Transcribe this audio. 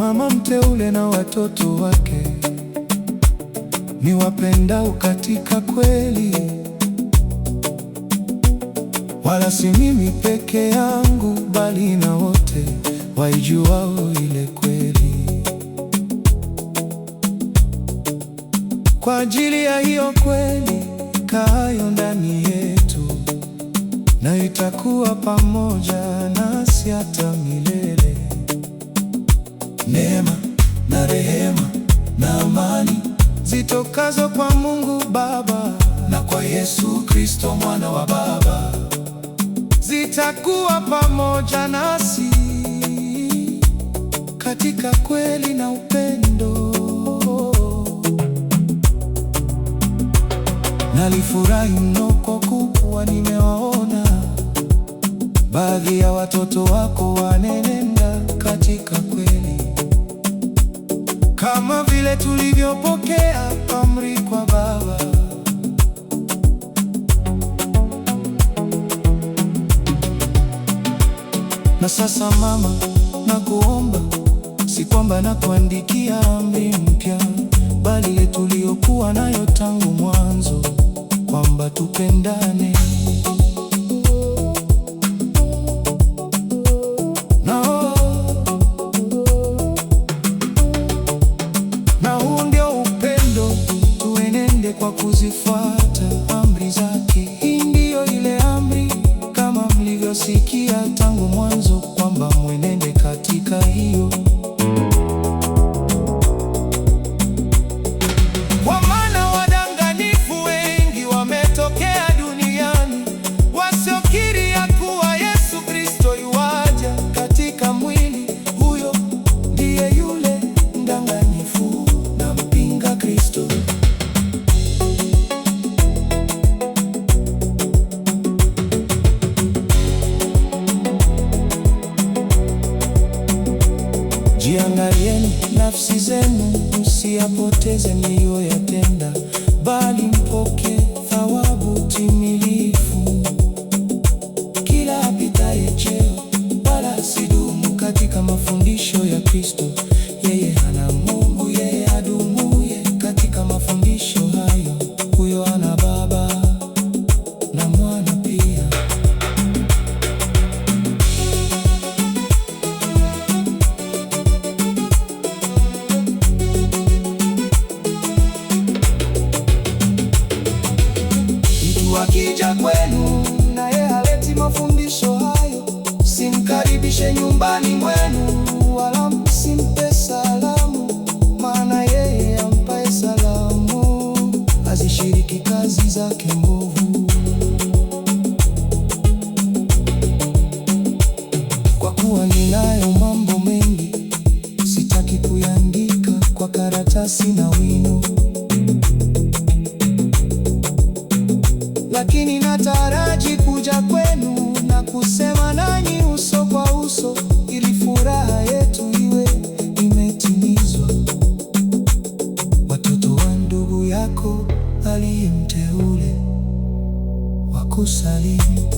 mama mteule na watoto wake ni wapendao katika kweli, wala si mimi peke yangu, bali na wote waijuao ile kweli. Kwa ajili ya hiyo kweli kaayo ndani yetu, na itakuwa pamoja nasi hata milele. Neema na rehema na amani zitokazo kwa Mungu Baba na kwa Yesu Kristo mwana wa Baba zitakuwa pamoja nasi katika kweli na upendo. Nalifurahi mno kwa kuwa nimewaona baadhi ya watoto wako wanenenda katika kweli, kama vile tulivyopokea amri kwa Baba. Na sasa mama, nakuomba, si kwamba nakuandikia amri mpya, bali ile tuliyokuwa nayo tangu mwanzo, kwamba tupendane. Na huu ndio upendo, tuenende kwa kuzifuata amri zake. Hii ndiyo ile amri, kama mlivyosikia tangu mwanzo, kwamba mwenende katika hiyo. Kwa maana wadanganyifu wengi wametokea duniani, wasiokiri ya kuwa Yesu Kristo yuaja katika mwili. Huyo ndiye yule mdanganyifu na mpinga Kristo. Jiangalieni nafsi zenu, msiyapoteze mliyoyatenda, bali mpokee thawabu timilifu. Kila apitaye cheo wala sidumu katika mafundisho ya Kristo, yeye hana Mungu. Yeye adumuye katika mafundisho hayo, huyo ana Baba na Mwana pia. Akija kwenu naye haleti mafundisho hayo, simkaribishe nyumbani mwenu, wala msimpe salamu, maana yeye ampaye salamu azishiriki kazi zake mbovu. Kwa kuwa ninayo mambo mengi, sitaki kuyaandika kwa karatasi na wino, lakini nataraji kuja kwenu na kusema nanyi uso kwa uso, ili furaha yetu iwe imetimizwa. Watoto wa ndugu yako aliye mteule wakusalimu.